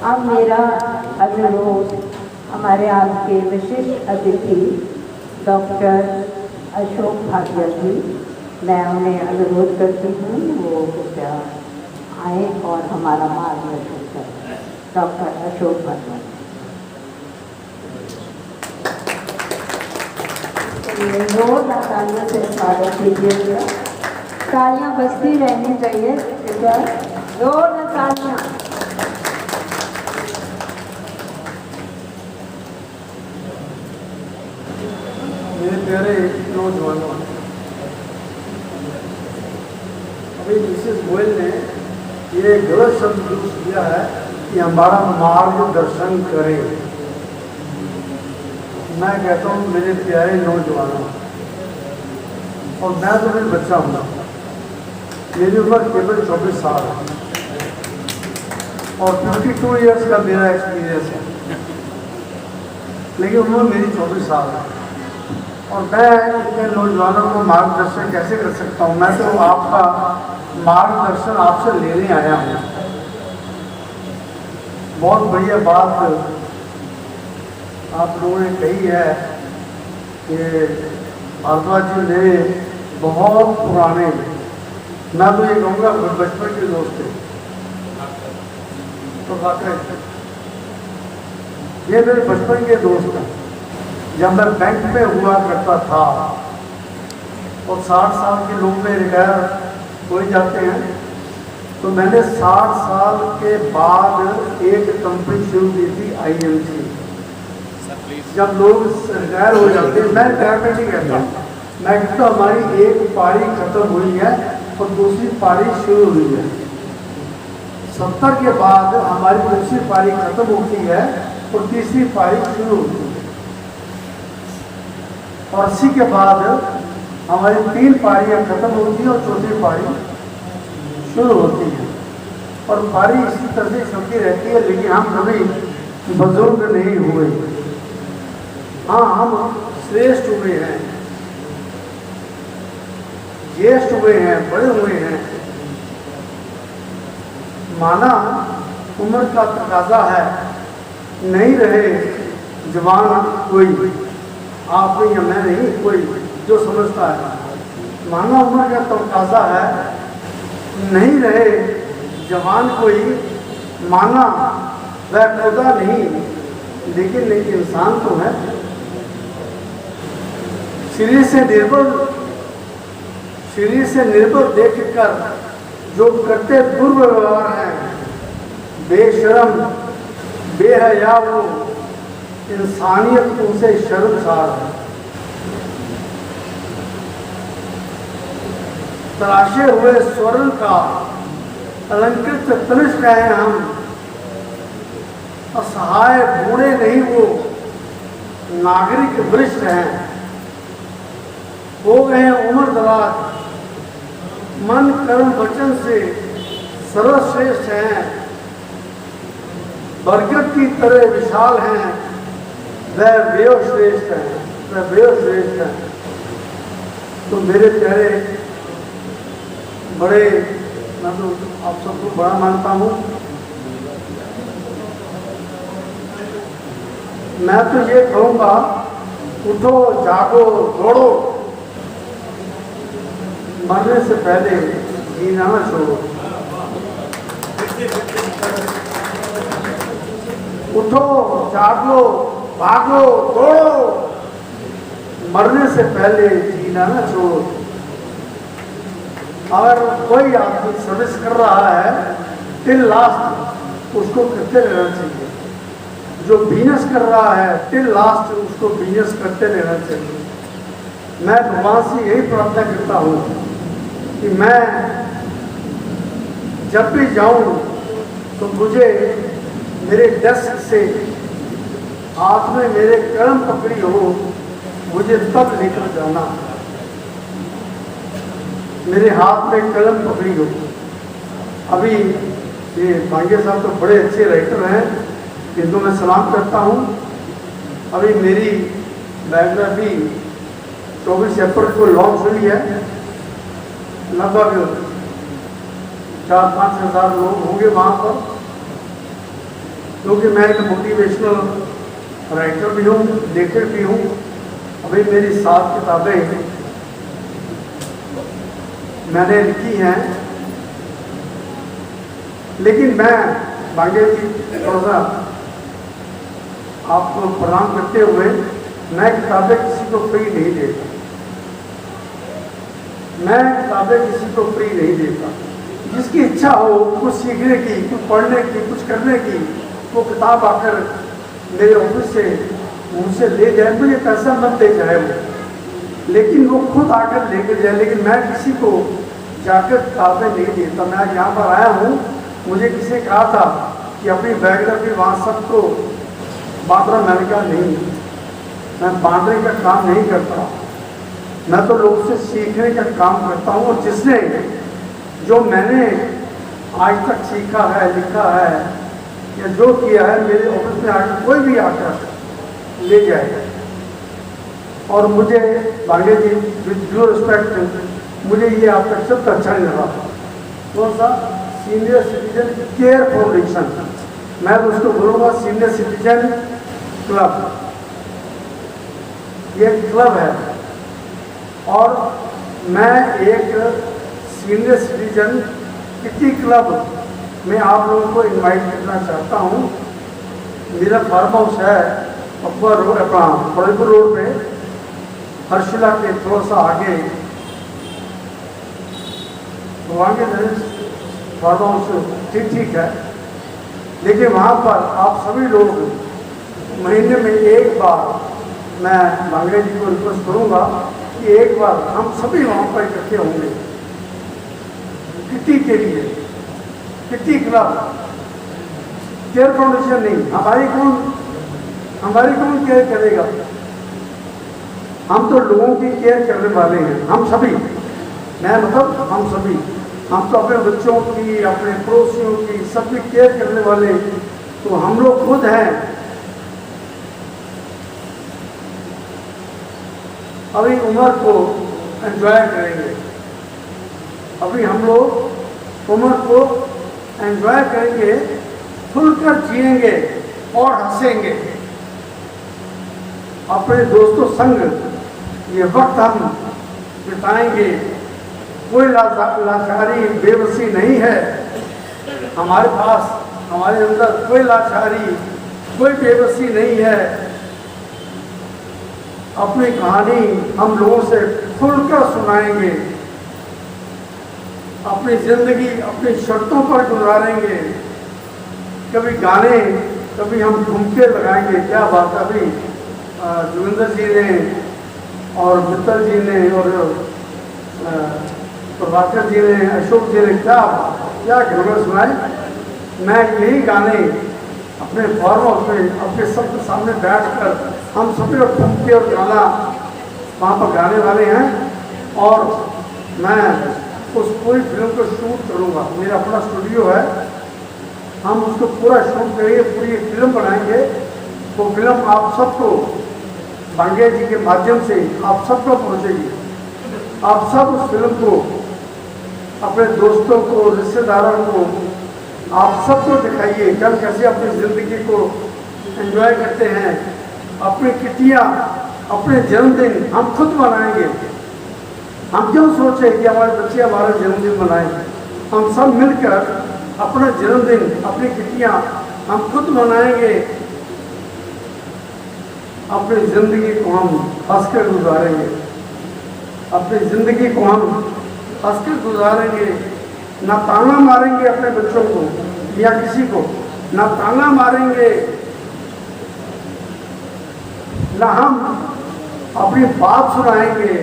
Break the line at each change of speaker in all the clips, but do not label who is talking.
अब मेरा अनुरोध हमारे आज के विशिष्ट अतिथि डॉक्टर अशोक भाटिया जी, मैं उन्हें अनुरोध करती हूँ वो कृपया आए और हमारा मार्गदर्शन करें। डॉक्टर अशोक भाटिया, जोरदार तालियों से स्वागत कीजिएगा। तालियां बजती रहनी चाहिए, जोरदार तालियां।
मेरे प्यारे नौजवानों, अभी मिसेस गोयल ने ये गलत शब्द यूज किया है कि हमारा मार्गदर्शन करें। मैं कहता हूँ मेरे प्यारे नौजवानों, और मैं तो भी बच्चा हूँ, मेरी उम्र केवल 24 साल है और 52 ईयर्स का मेरा एक्सपीरियंस है, लेकिन उम्र मेरी 24 साल है और मैं इतने नौजवानों को मार्गदर्शन कैसे कर सकता हूँ। मैं तो आपका मार्गदर्शन आपसे लेने आया हूँ। बहुत बढ़िया बात आप लोगों ने कही है कि भारद्वाज जी ने बहुत पुराने, मैं तो ये कहूँगा बचपन के दोस्त थे, तो वाकई ये मेरे बचपन के दोस्त हैं। जब मैं बैंक में हुआ करता था और 60 साल के लोग में रिटायर हो जाते हैं, तो मैंने 60 साल के बाद एक कंपनी शुरू की थी IMC। जब लोग रिटायर हो जाते हैं, मैं रिटायरमेंट नहीं कहता, मैं कहता हमारी एक पारी खत्म हुई है और दूसरी पारी शुरू हुई है। 70 के बाद हमारी दूसरी पारी खत्म होती है और तीसरी पारी शुरू होती है, और 80 के बाद हमारी 3 पारियां खत्म होती है और चौथी पारी शुरू होती है, और पारी इसी तरह से चलती रहती है। लेकिन हम कभी बुजुर्ग नहीं हुए। हाँ, हम श्रेष्ठ हुए हैं, ज्येष्ठ हुए हैं, बड़े हुए हैं। माना उम्र का तकाजा है, नहीं रहे जवान कोई, आप या मैं नहीं, कोई जो समझता है। माना उम्र का तकाजा है, नहीं रहे जवान कोई, माना वह खुदा नहीं लेकिन इंसान तो है। शरीर से निर्भर देखकर जो करते दुर्व्यवहार हैं, बेशरम बेहया, वो इंसानियत उनसे शर्मसार है। तराशे हुए स्वर्ण का अलंकृत तनिष्क हैं हम, असहाय बूढ़े नहीं वो नागरिक वरिष्ठ हैं। हो गए हैं उम्र दराज, मन कर्म वचन से सर्वश्रेष्ठ हैं। बरगद की तरह विशाल हैं, वह वेव श्रेष्ठ है, वह वेव श्रेष्ठ है। तो मेरे प्यारे बड़े, मैं तो आप सबको बड़ा मानता हूँ। मैं तो ये कहूँगा, उठो जागो दौड़ो, मरने से पहले जीना ना छोड़ो। उठो जागो भागो दौड़ो, मरने से पहले जीना ना छोड़ो। अगर कोई आदमी सर्विस कर रहा है टिल लास्ट, उसको करते रहना चाहिए। जो बिजनेस कर रहा है टिल लास्ट, उसको बिजनेस करते रहना चाहिए। मैं भगवान से यही प्रार्थना करता हूँ कि मैं जब भी जाऊं तो मुझे मेरे डेस्क से हाथ में मेरे कलम पकड़ी हो, मुझे तब लेकर जाना। मेरे हाथ में कलम पकड़ी हो। अभी ये भांगे साहब तो बड़े अच्छे राइटर हैं, इनको मैं सलाम करता हूँ। अभी मेरी बायोग्राफी 24 अप्रैल को लॉन्च हुई है। लगभग 4-5 हज़ार लोग होंगे वहाँ पर। क्योंकि मैं एक मोटिवेशनल राइटर भी हूँ, लेखक भी हूँ। अभी मेरी 7 किताबें मैंने लिखी हैं, लेकिन मैं भाग्य जी थोड़ा सा आपको प्रणाम करते हुए, मैं किताबें किसी को फ्री नहीं देता। मैं किताबें किसी को फ्री नहीं देता। जिसकी इच्छा हो कुछ सीखने की, कुछ पढ़ने की, कुछ करने की, वो किताब आकर मेरे ऑफिस से मुझसे ले जाए, मुझे पैसा मत दे जाए वो, लेकिन वो खुद आकर लेकर जाए। लेकिन मैं किसी को जाकर किताबें नहीं देता। मैं आज यहाँ पर आया हूँ, मुझे किसी ने कहा था कि अपनी बायोग्राफी वहाँ सबको बांटना। मैंने कहा नहीं, मैं बांटने का काम नहीं करता, मैं तो लोगों से सीखने का काम करता हूँ। और जिसने जो मैंने आज तक सीखा है, लिखा है या जो किया है, मेरे ऑफिस में आकर कोई भी आकर ले जाए। और मुझे भाग्य जी विद ड्यू रिस्पेक्ट, मुझे ये आपका शब्द अच्छा नहीं लगा। कौन सा? Senior citizen care foundation. मैं तो उसको बोलूँगा सीनियर सिटीजन क्लब। ये क्लब है और मैं एक सीनियर सिटीजन किटी क्लब में आप लोगों को इनवाइट करना चाहता हूँ। मेरा फार्म हाउस है अकबर रोड, अपना फतेहपुर रोड पे, हर्षिला के थोड़ा सा आगे, वहाँ के फार्म हाउस ठीक है। लेकिन वहाँ पर आप सभी लोग महीने में एक बार, मैं भांगे जी को रिक्वेस्ट करूँगा कि एक बार हम सभी वहाँ पर इकट्ठे होंगे किटी के लिए। किटी क्लब, केयर फाउंडेशन नहीं। हमारी कौन केयर करेगा? हम तो लोगों की केयर करने वाले हैं, हम सभी। मैं मतलब हम सभी, हम तो अपने बच्चों की, अपने पड़ोसियों की, सबकी केयर करने वाले तो हम लोग खुद हैं। अभी उम्र को एंजॉय करेंगे, अभी हम लोग उम्र को एंजॉय करेंगे, खुलकर जिएंगे और हंसेंगे। अपने दोस्तों संग ये वक्त हम बिताएंगे। कोई लाचारी, बेबसी नहीं है हमारे पास, हमारे अंदर कोई लाचारी, कोई बेबसी नहीं है। अपनी कहानी हम लोगों से खुलकर सुनाएंगे, अपनी जिंदगी अपनी शर्तों पर गुजारेंगे। कभी गाने, कभी हम ठुमके लगाएंगे। क्या बात है! अभी जोगिंदर जी ने और मित्तल जी ने और प्रभाकर जी ने, अशोक जी ने क्या घरवा सुनाए। मैं यही गाने अपने फार्म हाउस में अपने सबके सामने बैठकर हम सभी लोग ठुमके और गाना वहाँ पर गाने वाले हैं। और मैं उस पूरी फिल्म को शूट करूँगा। मेरा अपना स्टूडियो है, हम उसको पूरा शूट करेंगे, पूरी फिल्म बनाएंगे। वो फिल्म आप सबको भांगे जी के माध्यम से आप सबको पहुँचेगी। आप सब उस फिल्म को अपने दोस्तों को, रिश्तेदारों को, आप सबको दिखाइए कि हम कैसे अपनी ज़िंदगी को एंजॉय करते हैं। अपनी किटियाँ, अपने जन्मदिन हम खुद मनाएंगे। हम क्यों सोचे कि हमारे बच्चे हमारा जन्मदिन मनाएं? हम सब मिलकर अपना जन्मदिन, अपनी किटियाँ हम खुद मनाएंगे। अपनी ज़िंदगी को हम हंसकर गुजारेंगे, अपनी ज़िंदगी को हम हंसकर गुजारेंगे। ना ताना मारेंगे अपने बच्चों को या किसी को, ना ताना मारेंगे, ना हम अपनी बात सुनाएंगे।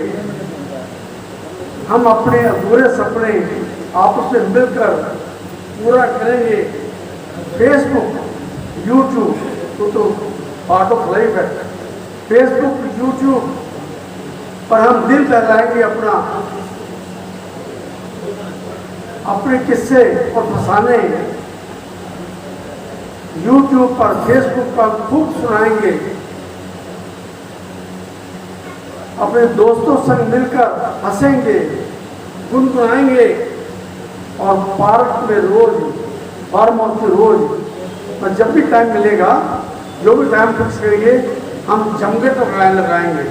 हम अपने अधूरे सपने आपस में मिलकर पूरा करेंगे। फेसबुक, यूट्यूब तो पार्ट ऑफ लाइफ है। फेसबुक, यूट्यूब पर हम दिल फैलाएंगे अपने किस्से और फसाने यूट्यूब पर, फेसबुक पर खूब सुनाएंगे। अपने दोस्तों संग मिलकर हंसेंगे, गुनगुनाएंगे और पार्क में रोज, फार्म हाउस में रोज और जब भी टाइम मिलेगा, जो भी टाइम फिक्स करेंगे, हम जमकर तो लाइन लगाएंगे।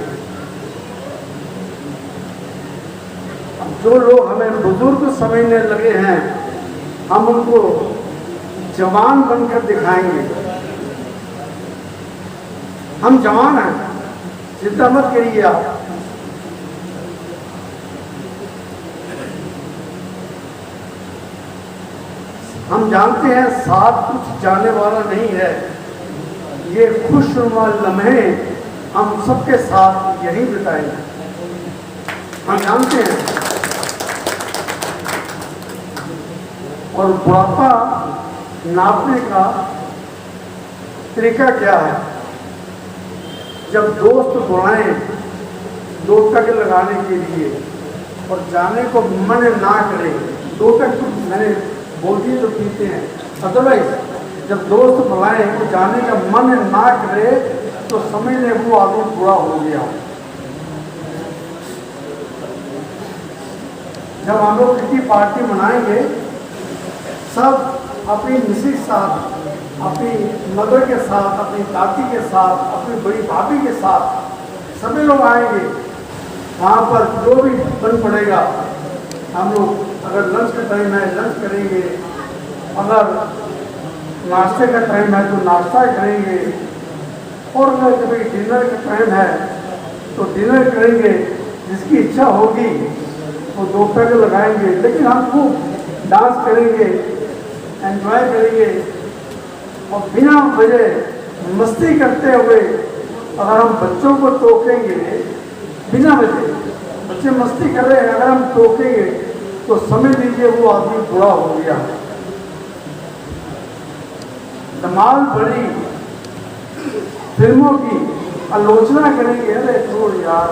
जो लोग हमें बुजुर्ग समझने लगे हैं, हम उनको जवान बनकर दिखाएंगे। हम जवान हैं, चिंता मत करिए आप। हम जानते हैं साथ कुछ जाने वाला नहीं है। ये खुशनुमा लम्हे हम सबके साथ यही बिताएंगे, हम जानते हैं। और बुढ़ापा नापने का तरीका क्या है? जब दोस्त बुलाएं 2 टक लगाने के लिए और जाने को मन ना करे, 2 टक तो मैंने बोल दिए तो पीते हैं। अदरवाइज जब दोस्त बुलाएं तो जाने का मन ना करे तो समझ ले वो आदमी बुरा हो गया। जब हम लोग किसी पार्टी मनाएंगे, सब अपनी मिसेज साथ, अपनी मदर के साथ, अपनी दादी के साथ, अपनी बड़ी भाभी के साथ सभी लोग आएंगे। वहाँ पर जो भी बन पड़ेगा, हम लोग अगर लंच का टाइम है लंच करेंगे, अगर नाश्ते का टाइम है तो नाश्ता करेंगे, और अगर कभी डिनर का टाइम है तो डिनर करेंगे। जिसकी इच्छा होगी वो 2 पैग लगाएंगे, लेकिन हम खूब डांस करेंगे, एंजॉय करेंगे। और बिना वजह मस्ती करते हुए अगर हम बच्चों को टोकेंगे, बिना वजह बच्चे मस्ती कर रहे हैं, अगर हम टोकेंगे तो समझ लीजिए वो आदमी बुरा हो गया। धमाल बड़ी फिल्मों की आलोचना करेंगे, अरे छोड़ यार,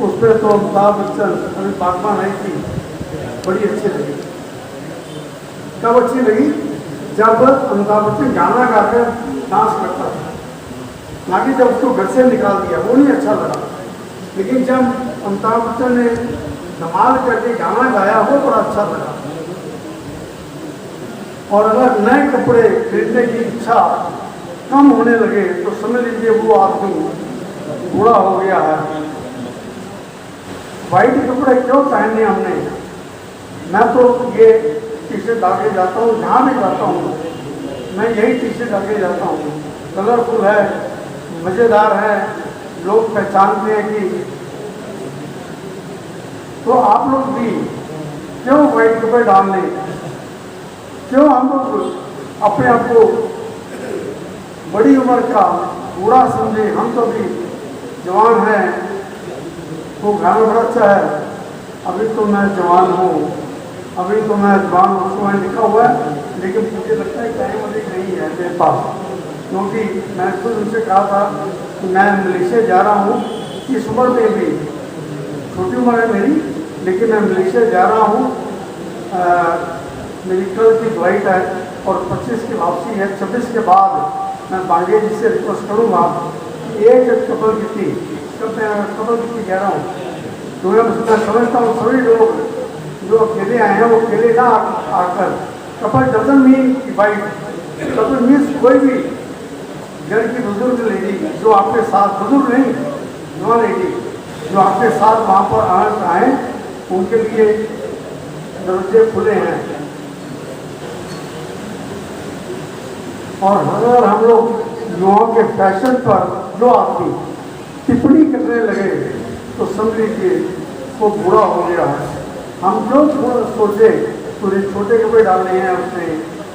उस पर तो अमिताभ बच्चन अभी बागबान आई थी, बड़ी अच्छी लगी। कब अच्छी लगी? जब अमिताभ बच्चन गाना गाकर डांस करता था, ना कि जब उसको घर से निकाल दिया, वो नहीं अच्छा लगा। लेकिन जब अमिताभ बच्चन ने धमाल करके गाना गाया, वो बड़ा अच्छा लगा। और अगर नए कपड़े खरीदने की इच्छा कम होने लगे तो समझ लीजिए वो आदमी बुरा हो गया है। वाइट कपड़े क्यों पहनने हमने? मैं तो ये टी शर्ट डाल जाता हूँ, जहाँ भी जाता हूँ मैं यही टी शर्ट डाल जाता हूँ। कलरफुल है, मज़ेदार है, लोग पहचानते हैं कि। तो आप लोग भी क्यों वाइट कपड़े डाल लें? क्यों हम लोग अपने आप को बड़ी उम्र का बूढ़ा समझे? हम तो भी जवान हैं। वो गाना बड़ा अच्छा है, अभी तो मैं जवान हूँ, अभी तो मैं जवान हूँ, उसमें लिखा हुआ है। लेकिन मुझे लगता है टाइम अधिक नहीं है मेरे पास, क्योंकि मैं खुद उनसे कहा था कि मैं मलेशिया जा रहा हूँ। इस उम्र में भी, छोटी उम्र है मेरी, लेकिन मैं मलेशिया जा रहा हूँ। मेरी कल की फ्लाइट है और 25 की वापसी है। 26 के बाद मैं बांगे जी से रिक्वेस्ट करूँगा एक कपल कितनी कह रहा हूँ। तो मैं समझता हूँ सभी लोग जो अकेले आए हैं वो अकेले ना आकर, कपल डजन मीन की वाइफ, कपल मीन्स कोई भी घर की बुजुर्ग लेडी जो आपके साथ, बुजुर्ग नहीं, जवान लेडी जो आपके साथ वहाँ पर आना चाहें, उनके लिए दरवाजे खुले हैं। और अगर हम लोग युवाओं के फैशन पर जो आदमी टिप्पणी करने लगे तो समझ लीजिए वो बुरा हो गया है। हम जो सोचे पूरे छोटे कपड़े डालने हैं, उसमें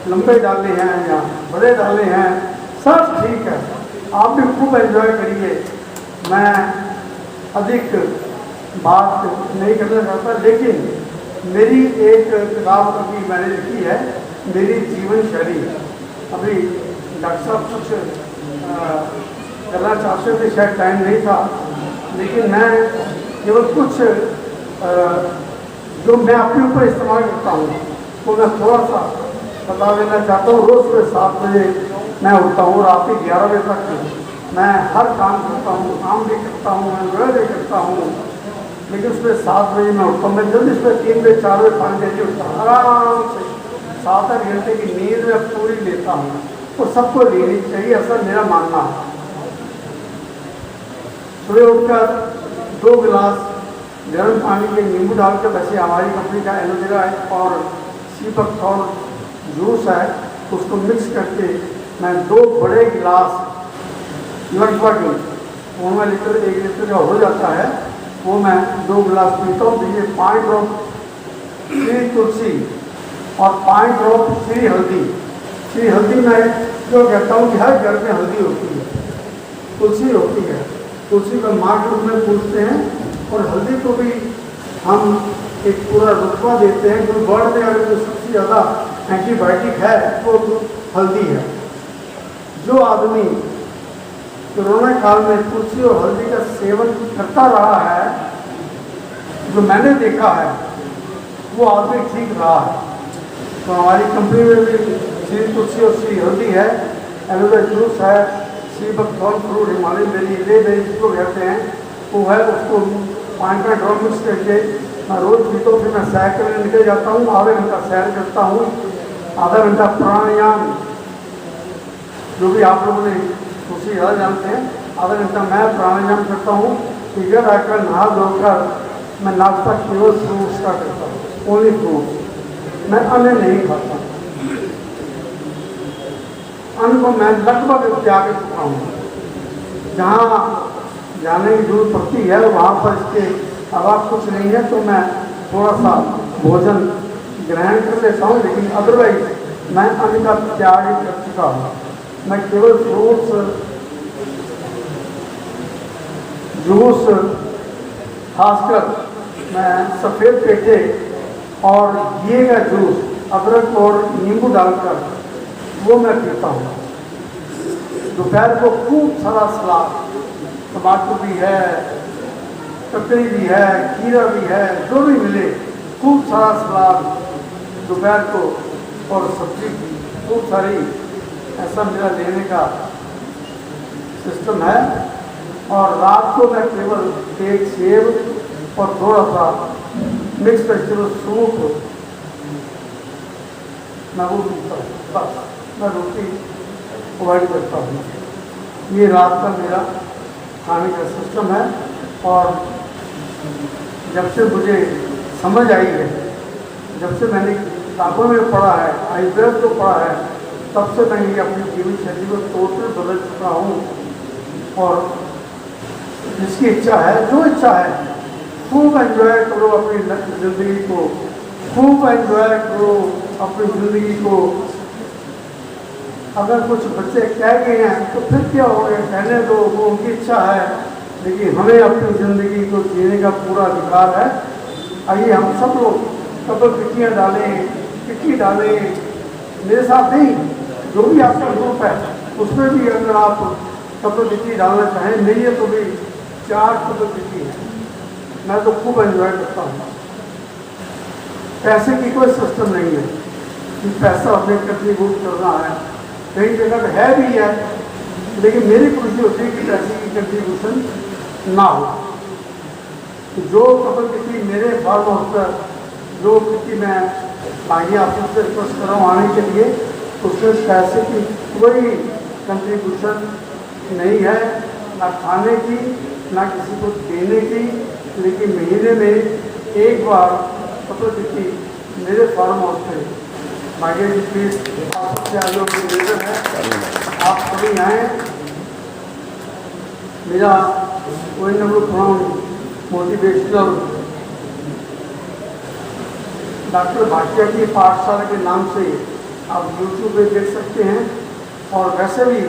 लंबे डालने हैं या बड़े डालने हैं, सब ठीक है, आप भी खूब एंजॉय करिए। मैं अधिक बात नहीं करना चाहता, लेकिन मेरी एक किताब अभी मैंने लिखी है, मेरी जीवन शैली। अभी डॉक्टर साहब कुछ करना चाहते थे, शायद टाइम नहीं था, लेकिन मैं केवल कुछ जो मैं अपने ऊपर इस्तेमाल करता हूँ तो मैं थोड़ा सा बता देना चाहता हूँ। रोज़ सुबह 7 बजे मैं उठता हूँ, रात के 11 बजे तक मैं हर काम करता हूँ, काम भी करता हूँ, एंजॉय भी करता हूँ। लेकिन सुबह 7 बजे मैं उठता हूँ, मैं जल्दी सुबह 3 बजे 4 बजे 5 बजे उठता हूँ, आराम से 7-8 घंटे की नींद में पूरी लेता हूँ। वो सबको लेनी चाहिए, ऐसा मेरा मानना है। सुबह उठकर 2 गिलास गर्म पानी में नींबू डालकर, वैसे हमारी कंपनी का एलोवेरा है और सीपकथॉर्न जूस है, उसको मिक्स करके मैं 2 बड़े गिलास लगभग 1 लीटर 1 लीटर का हो जाता है, वो मैं 2 गिलास पीता हूँ। देखिए 5 ड्रॉप श्री तुलसी और 5 ड्रॉप श्री हल्दी। श्री हल्दी मैं जो कहता हूँ कि हर घर में हल्दी होती है, तुलसी होती है, तुलसी को माँ के रूप में पूजते हैं, और हल्दी को भी हम एक पूरा रुतबा देते हैं, क्योंकि वर्ल्ड में अगर जो सबसे ज़्यादा एंटीबायोटिक है वो हल्दी है। जो आदमी कोरोना काल में तुलसी और हल्दी का सेवन करता रहा है, जो मैंने देखा है, वो आदमी ठीक रहा है। तो हमारी कंपनी में भी श्री तुलसी और श्री हल्दी है, एलोवेरा जूस है, सीपकथॉर्न फ्रूट हिमालय बेरी ले बेरी जिसको कहते हैं वो है, उसको 5 का ड्रॉप मिक्स करके मैं रोज़ पीता हूँ। फिर मैं सैर करने निकल जाता हूँ, आधा घंटा सैर करता हूँ, आधा घंटा प्राणायाम, जो भी आप लोगों ने उसी ज़्यादा जानते हैं, आधा घंटा मैं प्राणायाम करता हूँ। फिर घर आकर नहा धोकर मैं नाश्ता केवल फ्रूट्स का करता हूँ, ओनली फ्रूट्स, मैं अन्न नहीं खाता। अन्न को मैं लगभग त्याग चुका हूँ। जहाँ जाने की जरूरत पड़ती है वहाँ पर इसके अलावा कुछ नहीं है, तो मैं थोड़ा सा भोजन ग्रहण कर लेता हूँ, लेकिन अदरवाइज मैं अन्न का त्याग कर चुका हूँ। मैं केवल फ्रूट्स, जूस, खासकर मैं सफ़ेद पेठे और घी का जूस अदरक और नींबू डालकर वो मैं पीता हूँ। दोपहर को खूब सारा सलाद, टमाटर भी है, ककड़ी भी है, खीरा भी है, जो भी मिले खूब सारा सलाद दोपहर को, और सब्जी खूब सारी, ऐसा मेरा लेने का सिस्टम है। और रात को मैं केवल एक सेब और थोड़ा सा मिक्स वेजिटेबल सूप मैं वो पीता हूँ, बस मैं रोटी अवॉइड करता हूँ। ये रात का मेरा खाने का सिस्टम है। और जब से मुझे समझ आई है, जब से मैंने किताबों में पढ़ा है, आयुर्वेद को पढ़ा है, तब से मैं ये अपनी जीवन शैली को टोटल बदल चुका हूँ। और जिसकी इच्छा है, जो इच्छा है, खूब एंजॉय करो अपनी ज़िंदगी को, खूब एंजॉय करो अपनी ज़िंदगी को। अगर कुछ बच्चे कह गए हैं तो फिर क्या हो गया, कहने दो, वो उनकी इच्छा है, लेकिन हमें अपनी ज़िंदगी को जीने का पूरा अधिकार है। आइए हम सब लोग कपल पिट्टियाँ डालें, पिट्टी डालें, मेरे साथ नहीं, जो भी आपका ग्रुप है उसमें भी अगर आप कपल पिट्टी डालना चाहें, मेरी तो भी 4 कपल पिट्टी है, मैं तो खूब एंजॉय करता हूँ। पैसे की कोई सिस्टम नहीं है कि पैसा अपने कंट्रीब्यूट करना है, कई जगह है भी है, लेकिन मेरी खुशी होती है कि पैसे की कंट्रीब्यूशन ना हो। तो जो कपल किसी मेरे फार्म हाउस पर जो किसी मैं आगे आपसे से रिक्वेस्ट कर रहा हूँ आने के लिए, तो उसमें पैसे की कोई कंट्रीब्यूशन नहीं है, ना खाने की ना किसी को देने की, लेकिन महीने में एक बार कपल किसी मेरे फार्म हाउस पे मांगे की फीस आपसे आगे निवेदन है, आप सभी आए। मेरा फ्रॉम मोटिवेशनल डॉक्टर भाटिया की पाठशाला के नाम से आप यूट्यूब पे देख सकते हैं। और वैसे भी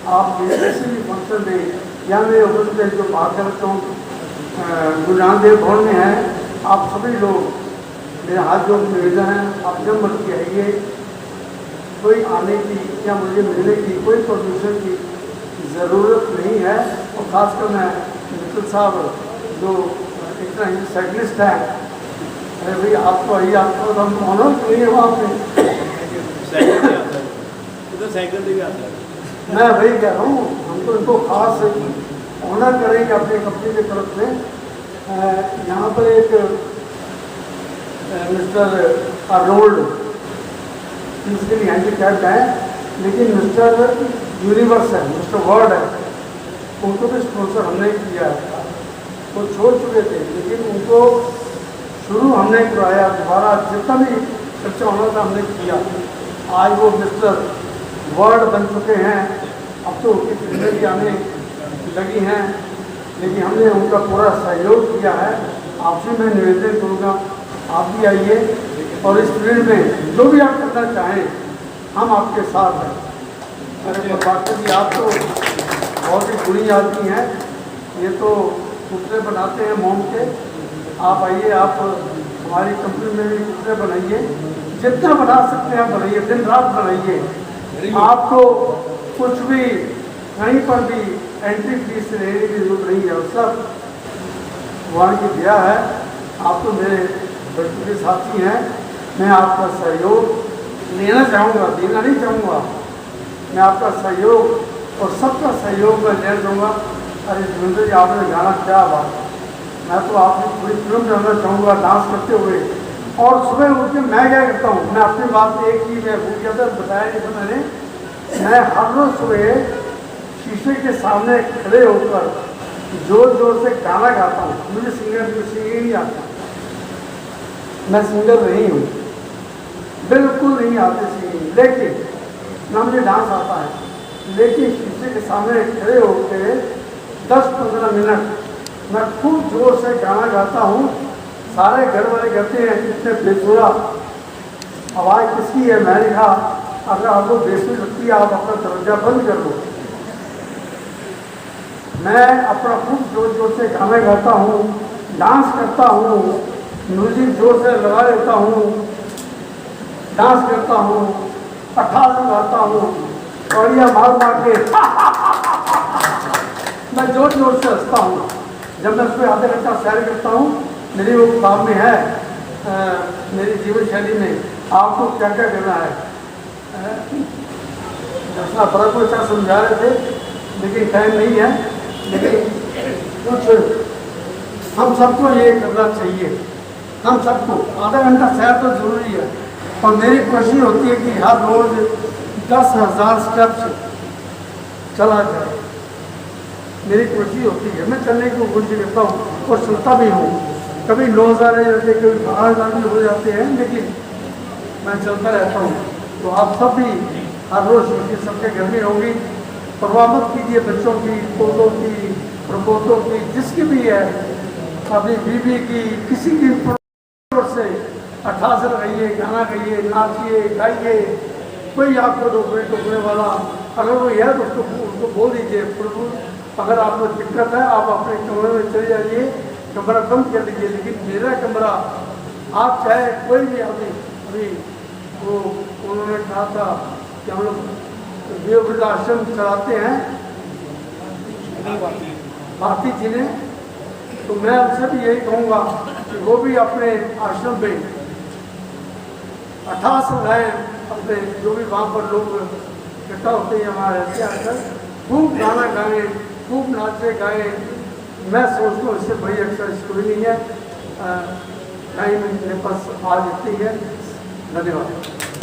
आप किसी भी फंक्शन में या मेरे ऑफिस में जो बात करता हूँ गुरु नानक देव भवन में है, आप सभी लोग मेरा हाथ जो निवेदन है, आप जब मर्जी आइए, कोई आने की या मुझे मिलने की कोई परमिशन की ज़रूरत नहीं है। और ख़ासकर मैं मित्तल साहब जो इतना ही साइकिलिस्ट है, अरे भाई आपको आइए, आपको तो हम ऑनर नहीं है वहाँ पे,
साइकिल भी आता है।
मैं वही कह रहा हूँ, हम तो इनको खास ऑनर करेंगे अपनी कंपनी की तरफ से। यहाँ पर एक मिस्टर अर्नोल्ड फिजिकली हैंडीकैप्ड है, लेकिन मिस्टर यूनिवर्स है, मिस्टर वर्ल्ड है, उनको भी स्पॉन्सर हमने किया है। वो छोड़ चुके थे लेकिन उनको शुरू हमने कराया, दोबारा जितना भी खर्चा होना था हमने किया। आज वो मिस्टर वर्ल्ड बन चुके हैं, अब तो उनकी फिल्में भी आने लगी हैं, लेकिन हमने उनका पूरा सहयोग किया है। आपसे मैं निवेदन करूँगा आप भी आइए और इस फील्ड में जो भी आप करना चाहें हम आपके साथ हैं। अरे प्रभाकर जी, आप तो बहुत ही बुरी आदमी हैं, ये तो पुतले बनाते हैं मोम के। आप आइए, आप हमारी कंपनी में भी पुतले बनाइए, जितना बना सकते हैं बनाइए, दिन रात बनाइए। आपको कुछ भी कहीं पर भी एंट्री फीस लेने की जरूरत नहीं है, सब भगवान की दया है। आप तो मेरे बचपन के साथी हैं, मैं आपका सहयोग लेना चाहूँगा, देना नहीं चाहूँगा। मैं आपका सहयोग और सबका सहयोग मैं लेना चाहूँगा। अरे धर्मेंद्र जी, आपने गाना क्या बात, मैं तो आपकी पूरी फिल्म जानना चाहूँगा डांस करते हुए। और सुबह उठ के मैं क्या करता हूँ, मैं अपनी बात एक ही मैं भूल गया था, बताया नहीं था मैंने। मैं हर रोज सुबह शीशे के सामने खड़े होकर जोर जोर से गाना गाता हूँ। मुझे सिंगिंग नहीं आता, मैं सिंगर नहीं हूँ, बिल्कुल नहीं आते सिंगिंग, लेकिन ना मुझे डांस आता है। लेकिन शीशे के सामने खड़े होकर 10-15 मिनट मैं खूब जोर से गाना गाता हूँ। सारे घर वाले कहते हैं इतने बेसुरा आवाज़ किसकी है। मैंने कहा अगर आपको बेसुरी लगती है आप अपना दरवाजा बंद कर लो। मैं अपना खूब जोर जोर से गाना गाता हूँ, डांस करता हूँ, म्यूजिक जोर से लगा लेता हूँ, डांस करता हूँ, पठाल लगाता हूँ, कौड़ियाँ मार मार के मैं जोर जोर से हंसता हूँ। जब मैं उसमें आधा घंटा सैर करता हूँ, मेरी वो किताब में है, मेरी जीवन शैली में आपको क्या क्या करना है। दर्शना बड़ा को अच्छा समझा रहे थे, लेकिन टाइम नहीं है। लेकिन कुछ हम सबको ये करना चाहिए, हम सबको आधा घंटा सैर तो जरूरी है। और मेरी कोशिश होती है कि हर रोज 10,000 स्टेप्स चला जाए, मेरी कोशिश होती है। मैं चलने की कोशिश करता हूँ और चलता भी हूँ। कभी 9,000 हो जाते, कभी 12,000 भी हो जाते हैं, लेकिन मैं चलता रहता हूँ। तो आप सब भी हर रोज सबके घर में होंगी, परवाह मत कीजिए बच्चों की, पोतों की, प्रपोतों की, जिसकी भी है, अपनी बीवी की, किसी की से 18 रहिए, गाना गाइए, नाचिए, गाइए। कोई आपको टोकने वाला अगर वो है तो उसको बोल दीजिए, प्रभु अगर आपको दिक्कत है आप अपने कमरे में चले जाइए, कमरा बंद कर लीजिए। लेकिन मेरा कमरा आप चाहे कोई भी आदमी, अभी वो उन्होंने कहा था कि हम लोग वृद्धाश्रम चलाते हैं भारती जी ने, तो मैं उनसे भी यही कहूँगा कि वो भी अपने आश्रम में 18 लाए, अपने जो भी वहाँ पर लोग इकट्ठा होते हैं हमारे रहते आकर, खूब गाना गाएँ, खूब नाचे गाएँ। मैं सोचता हूँ इससे बड़ी एक्सरसाइज कोई नहीं है। टाइम मेरे पास आ जाती है। धन्यवाद।